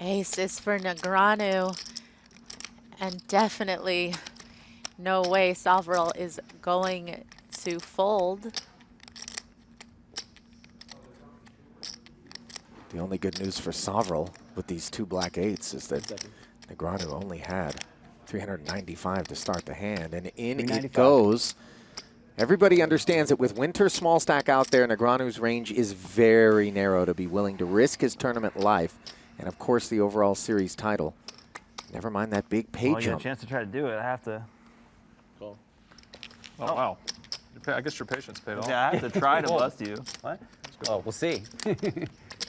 Aces for Negreanu. And definitely no way Sovereign is going to fold. The only good news for Sovereign with these two black eights is that Negreanu only had 395 to start the hand, and in it goes. Everybody understands that with Winter small stack out there, Negreanu's range is very narrow to be willing to risk his tournament life, and of course the overall series title. Never mind that big pay Well, you jump. get a chance to try to do it. I have to. Oh, wow. I guess your patience paid off. Yeah, I have to try to bust you. What? Oh, we'll see.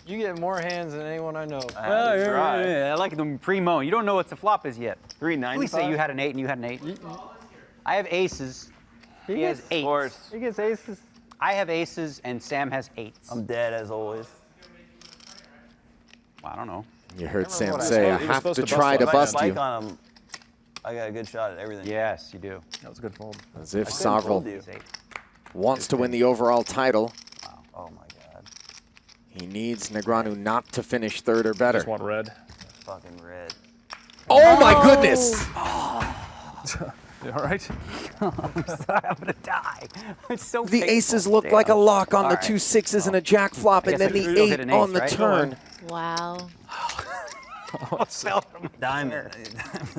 You get more hands than anyone I know. I have to try. I like them primo. You don't know what the flop is yet. 395. Please say you had an 8 and you had an 8. I have aces. He has 8s. He gets aces. I have aces and Sam has 8s. I'm dead as always. I don't know. You heard Sam what I say, I was have supposed to to try to If I bust spike you. on him, I got a good shot at everything. Yes, you do. That was a good fold. As if I couldn't fold Sovereign you. He's 8. wants to win the overall title. Oh my god. He needs Negreanu not to finish third or better. Just want red. Fucking red. Oh my goodness! You all right? I'm gonna die. It's so The painful. aces look Damn. like a lock on All the right. 2 6s and a jack flop, I and guess then I the could hit 8 an on ace, the right? turn. Wow. Diamond.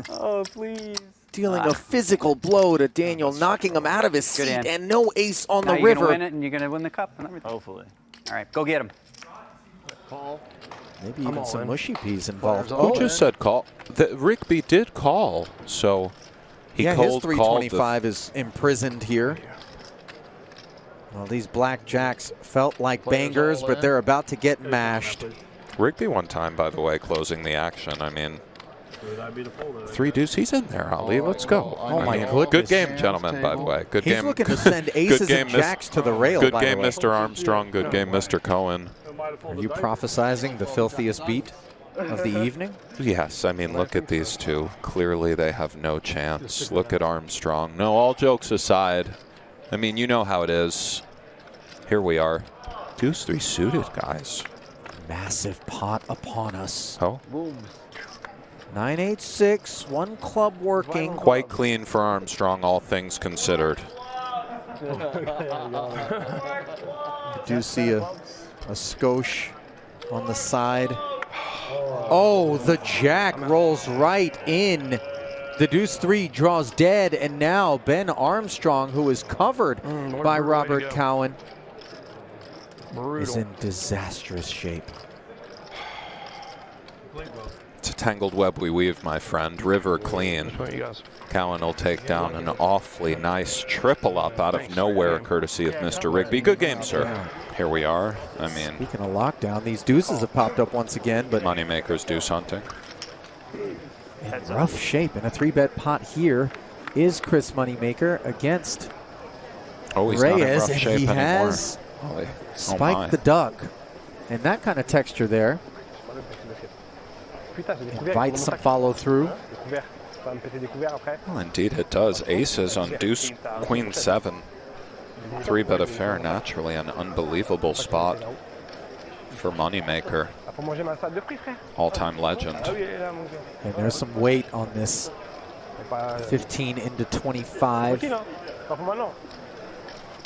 Oh, please. Dealing a physical blow to Daniel, knocking him out of his Good seat, hand. and no ace on Now the you're gonna river. win it and you're gonna win the cup and everything. Hopefully. All right, go get him. Call. Maybe I'm even all some in. mushy peas involved. Fires all Who in. just said call? Rigby did call, so he yeah, his cold called the 325 is imprisoned here. Well, these black jacks felt like Players bangers, all but in. they're about to get mashed. Rigby one time, by the way, closing the action. I mean, three deuce, he's in there, Ali. Let's go. Oh I my mean, goodness. good game, gentlemen, by the way. Good He's game. looking to send aces game, and jacks to the rail, Good by the game, way. Mr. Armstrong. Good game, Mr. Cohen. Are you prophesizing the filthiest beat of the evening? Yes, I mean, look at these two. Clearly, they have no chance. Look at Armstrong. No, all jokes aside, I mean, you know how it is. Here we are. Deuce 3 suited, guys. Massive pot upon us. Oh, 9-8-6, one club working. quite clean for Armstrong, all things considered. Do see a skosh on the side. Oh, the jack rolls right in. The deuce 3 draws dead, and now Ben Armstrong, who is covered by Robert Cowan, is in disastrous shape. It's a tangled web we weave, my friend. River clean. Cowan will take down an awfully nice triple up out of nowhere, courtesy of Mr. Rigby. Good game, sir. Here we are. I mean, Speaking of lockdown, these deuces have popped up once again, but moneymakers deuce hunting. in rough shape. In a 3-bet pot here is Chris Moneymaker against Oh, he's not in Reyes, rough and shape he anymore. has Holy. spiked my. the duck. And that kind of texture there invites some follow through. Well, indeed it does. Aces on deuce, queen 7. 3-bet affair, naturally an unbelievable spot for Moneymaker. All-time legend. And there's some weight on this 15 into 25.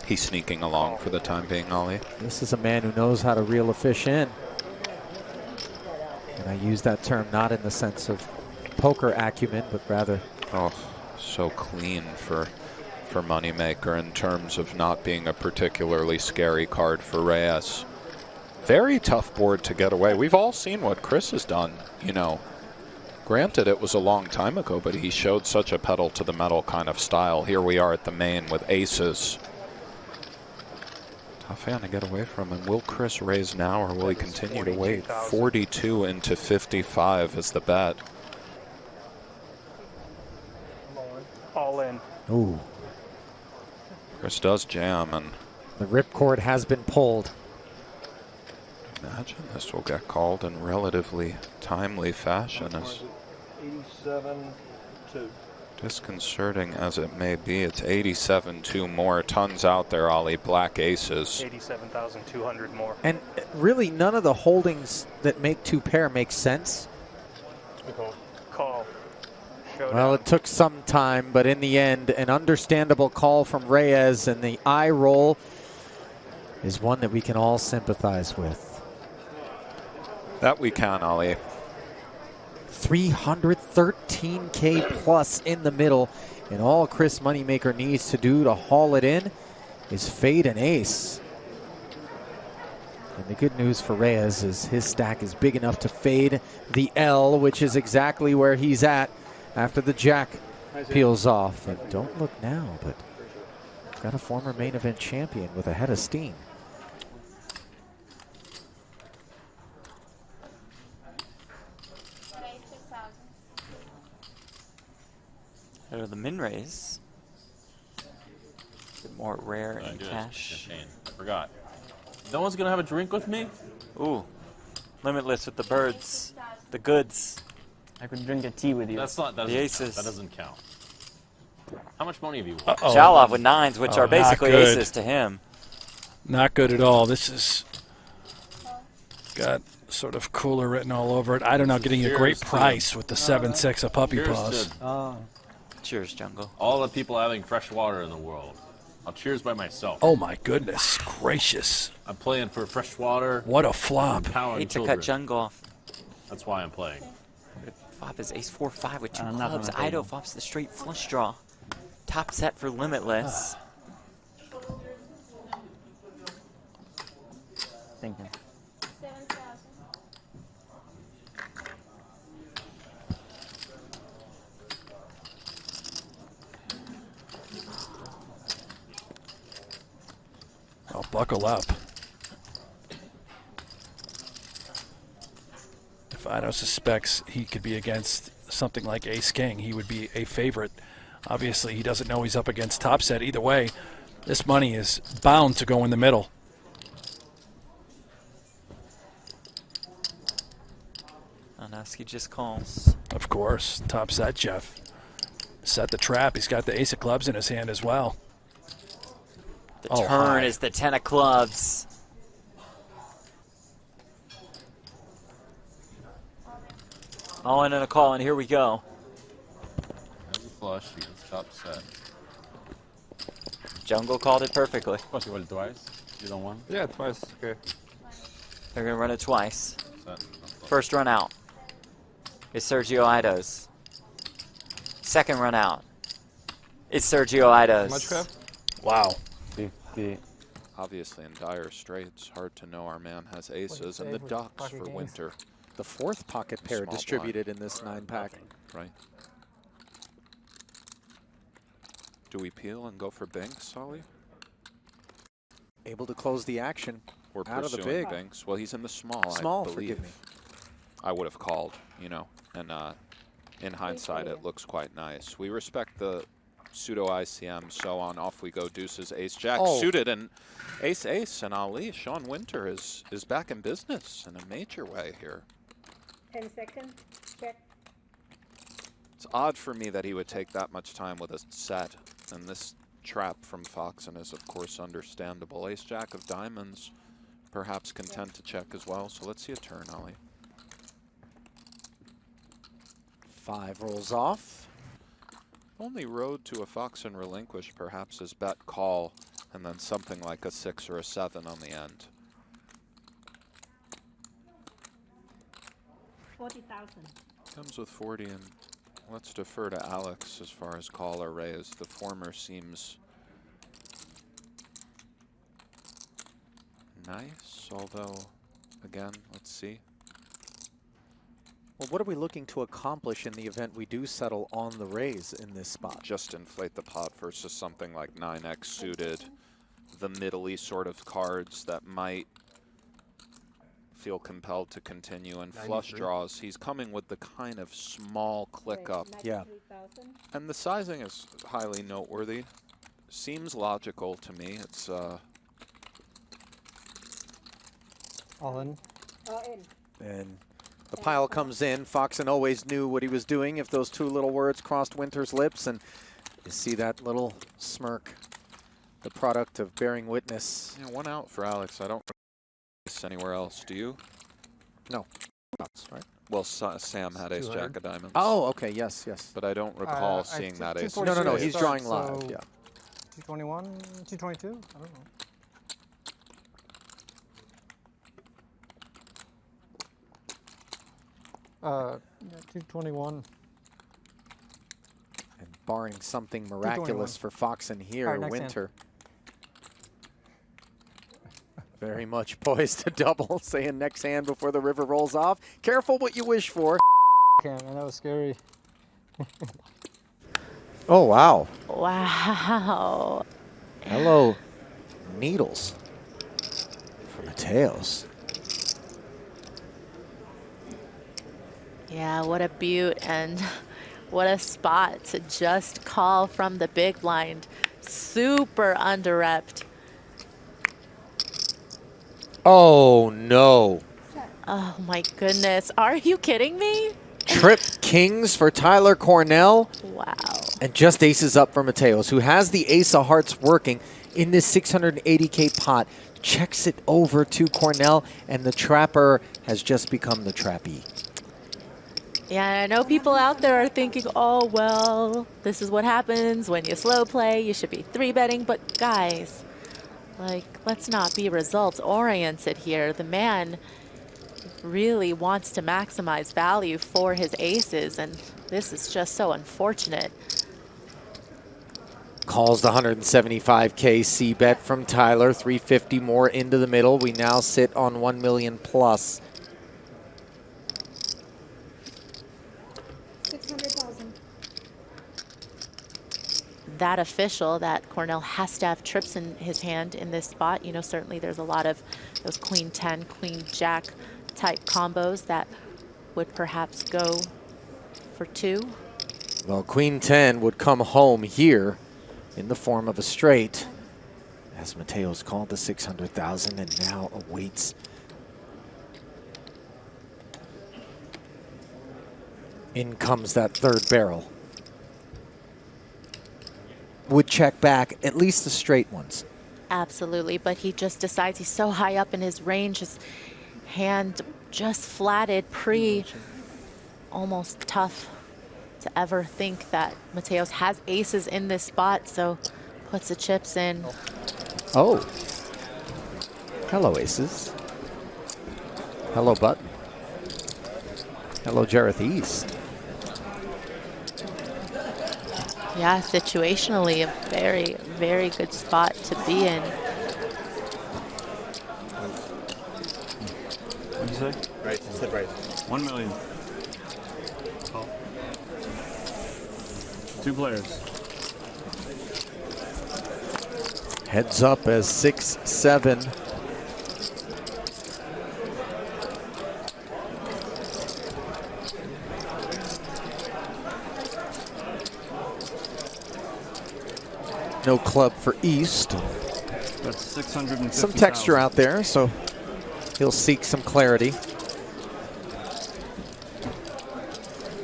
He's sneaking along for the time being, Ali. This is a man who knows how to reel a fish in. And I use that term not in the sense of poker acumen, but rather Oh, so clean for Moneymaker in terms of not being a particularly scary card for Reyes. Very tough board to get away. We've all seen what Chris has done, you know. Granted, it was a long time ago, but he showed such a pedal to the metal kind of style. Here we are at the main with aces. Tough hand to get away from him. Will Chris raise now, or will he continue to wait? 42 into 55 is the bet. All in. ooh, Chris does jam, and the ripcord has been pulled. imagine this will get called in relatively timely fashion. As 87-2. disconcerting as it may be, it's 87-2 more. Tons out there, Ali. Black aces. 87,200 more. And really none of the holdings that make 2 pair make sense. We call. Showdown. Well, it took some time, but in the end, an understandable call from Reyes, and the eye roll is one that we can all sympathize with. That we can, Ali. 313K plus in the middle, and all Chris Moneymaker needs to do to haul it in is fade an ace. And the good news for Reyes is his stack is big enough to fade the L, which is exactly where he's at after the jack peels off. And don't look now, but got a former main event champion with a head of steam. Out of the min raise. Bit more rare and Good. cash. Champagne. I forgot. No one's gonna have a drink with me? Ooh. Limitless with the birds. The goods. I could drink a tea with you. That's not. That The doesn't aces. count. That doesn't count. How much money have you won? Shalov with nines, which Oh, are basically not good. aces to him. Not good at all. This is got sort of cooler written all over it. I don't know, getting a great Cheers to- price with the 7-6 of puppy Cheers paws. to Cheers, Jungle. all the people having fresh water in the world. I'll cheers by myself. Oh my goodness gracious. I'm playing for fresh water. What a flop. Empowering Hate to children. cut Jungle off. That's why I'm playing. Flop is ace 4-5 with two Nothing clubs. on the table. Ido flops the straight flush draw. Top set for Limitless. Thinking. Oh, buckle up. If Ido suspects he could be against something like Ace King, he would be a favorite. Obviously, he doesn't know he's up against top set. Either way, this money is bound to go in the middle. Onoski just calls. Of course, top set, Jeff. Set the trap. He's got the ace of clubs in his hand as well. The Oh, turn hi. is the 10 of clubs. All in and a call, and here we go. There's a flush against top set. Jungle called it perfectly. Plus you roll twice. You don't want Yeah, twice. Okay. They're going to run it twice. set. First run out is Sergio Ido's. Second run out is Sergio Ido's. How much, Kev? Wow. 50. Obviously in dire straits. Hard to know our man has aces and the ducks for winter. The fourth pocket pair Small distributed in this 9-pack. Right. Do we peel and go for Binks, Ollie? Able to close the action. We're Out of the pursuing big. Binks. Well, he's in the small, Small, I believe. forgive me. I would have called, you know, and in hindsight, it looks quite nice. We respect the pseudo ICM, so on off we go. Deuces, ace, jack, Oh. suited, and ace, ace, and Ali. Sean Winter is back in business in a major way here. 10 seconds. Check. It's odd for me that he would take that much time with a set, and this trap from Foxen is, of course, understandable. Ace, jack of diamonds, perhaps content to check as well. So let's see a turn, Ali. 5 rolls off. Only road to a Foxen relinquish perhaps is bet call, and then something like a 6 or a 7 on the end. 40,000. Comes with 40, and let's defer to Alex as far as call or raise. The former seems nice, although, again, let's see. Well, what are we looking to accomplish in the event we do settle on the raise in this spot? Just inflate the pot versus something like 9x suited, the middly sort of cards that might feel compelled to continue, and flush draws. He's coming with the kind of small click up. Yeah. 93,000. And the sizing is highly noteworthy. Seems logical to me. It's All in. All in. And the pile comes in. Foxen always knew what he was doing if those two little words crossed Winter's lips, and you see that little smirk, the product of bearing witness. yeah, one out for Alex. I don't this anywhere else. Do you? No. Outs, right? Well, Sam had ace 200. jack of diamonds. Oh, okay. Yes, yes. But I don't recall I seeing took that ace. 246 No. to He's start, drawing live. so Yeah. 221, 222? I don't know. Yeah, 221. And barring something miraculous for Foxen here, All right, next Winter. Very much poised to double, saying next hand before the river rolls off. Careful what you wish for. Okay, man, that was scary. Oh, wow. Wow. Hello, needles for Mateos. Yeah, what a beaut and what a spot to just call from the big blind. Super under-repped. Oh, no. Oh my goodness. Are you kidding me? Trip kings for Tyler Cornell. Wow. And just aces up for Mateos, who has the ace of hearts working in this 680K pot. Checks it over to Cornell, and the trapper has just become the trappee. Yeah, I know people out there are thinking, oh, well, this is what happens when you slow play. You should be 3-betting. But guys, like, let's not be results oriented here. The man really wants to maximize value for his aces, and this is just so unfortunate. Calls the 175K C bet from Tyler, 350 more into the middle. We now sit on 1 million plus. 600,000. That official that Cornell has to have trips in his hand in this spot. You know, certainly there's a lot of those queen 10, queen jack type combos that would perhaps go for 2. Well, queen 10 would come home here in the form of a straight, as Mateos called the 600,000 and now awaits. In comes that third barrel. Would check back at least the straight ones. Absolutely, but he just decides he's so high up in his range, his hand just flatted almost tough to ever think that Mateos has aces in this spot, so puts the chips in. Oh. Hello, aces. Hello, button. Hello, Jareth East. Yeah, situationally a very, very good spot to be in. What'd you say? Right, said right. 1 million. Call. 2 players. Heads up as 6-7. No club for East. That's 650. Some texture out there, so he'll seek some clarity.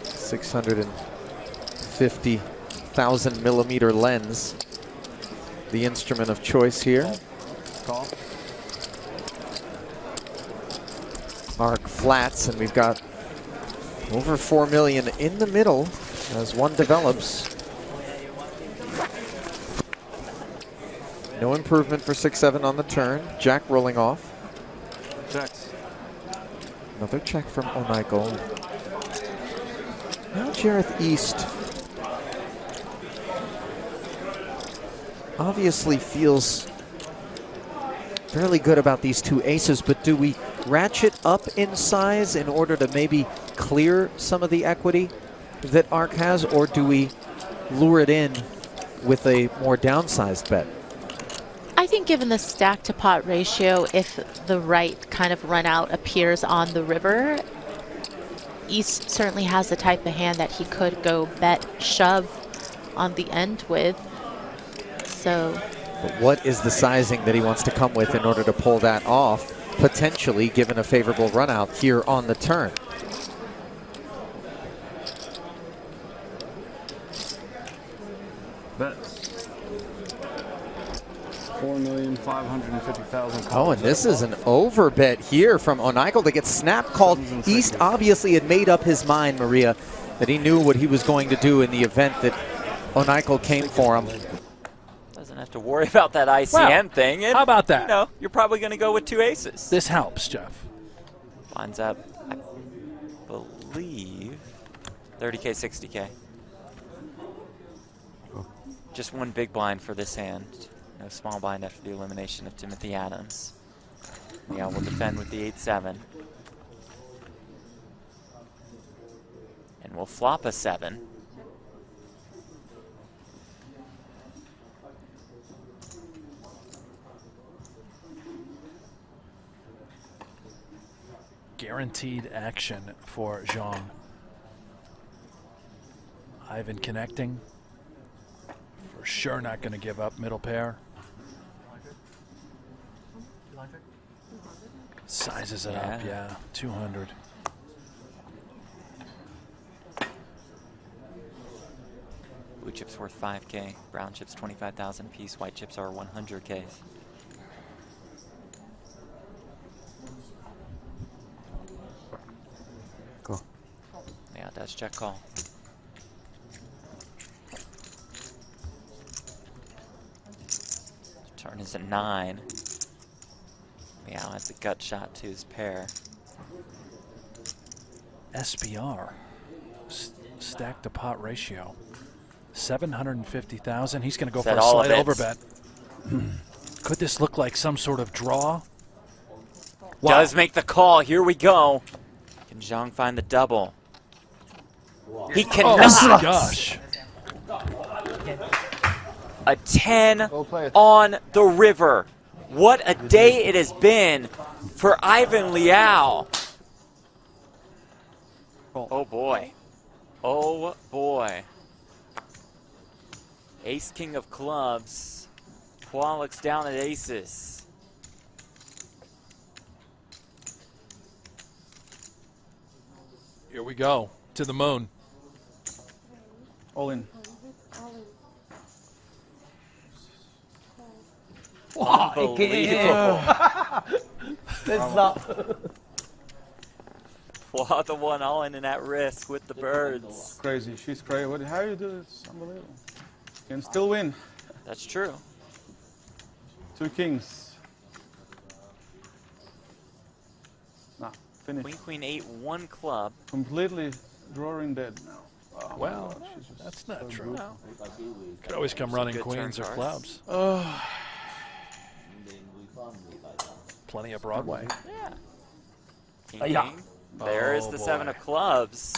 650,000 millimeter lens, the instrument of choice here. Call. Arc flats, and we've got over 4 million in the middle as one develops. No improvement for 6-7 on the turn. Jack rolling off. Checks. Another check from O'Nichol. Now Jareth East obviously feels fairly good about these 2 aces, but do we ratchet up in size in order to maybe clear some of the equity that Arc has, or do we lure it in with a more downsized bet? I think given the stack to pot ratio, if the right kind of run out appears on the river, East certainly has the type of hand that he could go bet shove on the end with. So, but what is the sizing that he wants to come with in order to pull that off, potentially given a favorable run out here on the turn? Bets. 4,550,000. Oh, and this is an overbet here from O'Nichol to get snap called. East obviously had made up his mind, Maria, that he knew what he was going to do in the event that O'Nichol came for him. Doesn't have to worry about that ICN thing. And, how about that? You know, you're probably going to go with 2 aces. This helps, Jeff. Lines up, I believe, 30K, 60K. Just one big blind for this hand. No small blind after the elimination of Timothy Adams. Yeah, we'll defend with the 8-7. And we'll flop a 7. Guaranteed action for Zhang. Ivan connecting. For sure not going to give up middle pair. Sizes it up, yeah, 200. Blue chips worth 5K, brown chips 25,000 apiece, white chips are 100K. Cool. Yeah, that's check call. Turn is a 9. Meow has a gut shot to his pair. SPR, stack to pot ratio, 750,000. He's going to go for a slight overbet. Could this look like some sort of draw? Wow. Does make the call. Here we go. Can Zhang find the double? He cannot. Oh my gosh. A 10 on the river. What a day it has been for Ivan Liao. Oh boy. Oh boy. Ace King of Clubs. Qualix down at aces. Here we go. To the moon. All in. Unbelievable. Wow, the one all in and at risk with the birds. Crazy. She's crazy. How you do this? Unbelievable. Can still win. That's true. 2 kings. Nah, finish. Queen, queen, 8, 1 club. Completely drawing dead now. Oh, well, that's not true. No. Could always come running queens or clubs. Plenty of Broadway. Yeah. King, king. There is the 7 of clubs.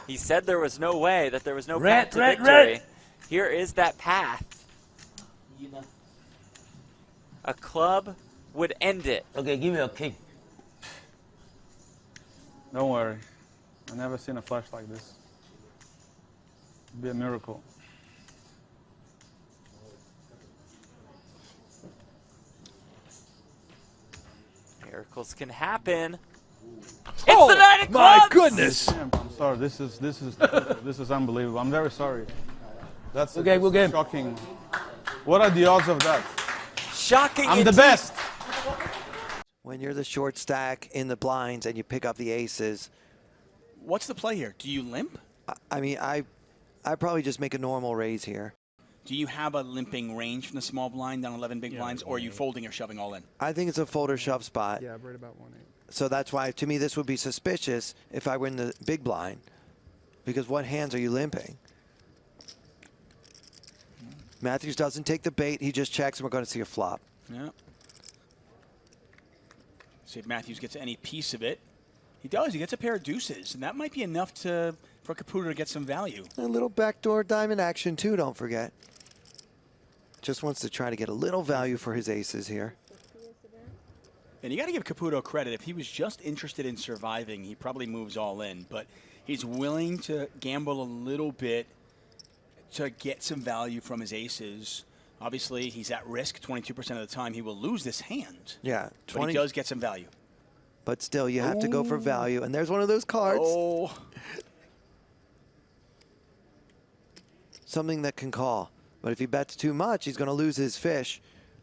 He said there was no way, that there was no path to victory. Here is that path. A club would end it. Okay, give me a king. Don't worry. I've never seen a flash like this. It'd be a miracle. Miracles can happen. It's Oh, the 9 of my clubs! goodness! Damn, I'm sorry. This is unbelievable. I'm very sorry. That's shocking. What are the odds of that? Shocking. I'm the best. When you're the short stack in the blinds and you pick up the aces. What's the play here? Do you limp? I mean, I probably just make a normal raise here. Do you have a limping range from the small blind down 11 big blinds, or are you folding or shoving all in? I think it's a fold or shove spot. Yeah, right about 1-8. So that's why, to me, this would be suspicious if I were in the big blind. Because what hands are you limping? Matthews doesn't take the bait. He just checks, and we're going to see a flop. Yeah. See if Matthews gets any piece of it. He does. He gets a pair of deuces, and that might be enough for Caputo to get some value. A little backdoor diamond action, too, don't forget. Just wants to try to get a little value for his aces here. And you got to give Caputo credit. If he was just interested in surviving, he probably moves all in. But he's willing to gamble a little bit to get some value from his aces. Obviously, he's at risk 22% of the time. He will lose this hand. Yeah. But he does get some value. But still, you have to go for value. And there's one of those cards. Oh. Something that can call. But if he bets too much, he's going to lose his fish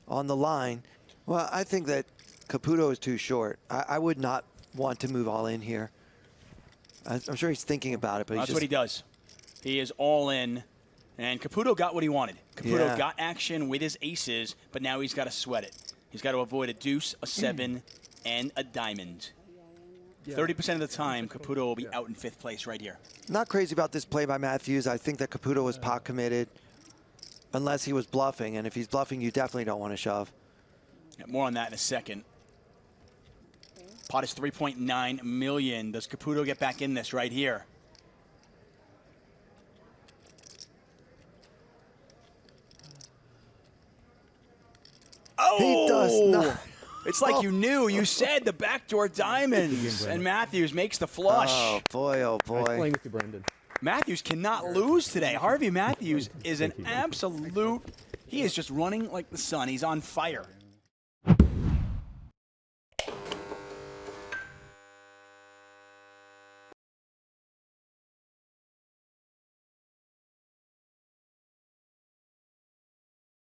on the line. Well, I think that Caputo is too short. I would not want to move all in here. I'm sure he's thinking about it, but That's what he does. He is all in, and Caputo got what he wanted. Caputo got action with his aces, but now he's got to sweat it. He's got to avoid a deuce, a 7, and a diamond. 30% of the time, Caputo will be out in 5th place right here. Not crazy about this play by Matthews. I think that Caputo was pot committed, unless he was bluffing, and if he's bluffing, you definitely don't want to shove. Yeah, more on that in a second. Pot is 3.9 million. Does Caputo get back in this right here? Oh! He does not. It's like you knew. You said the backdoor diamonds. And Matthews makes the flush. Oh, boy, oh, boy. Playing with you, Brandon. Matthews cannot lose today. Harvey Matthews is an absolute... He is just running like the sun. He's on fire.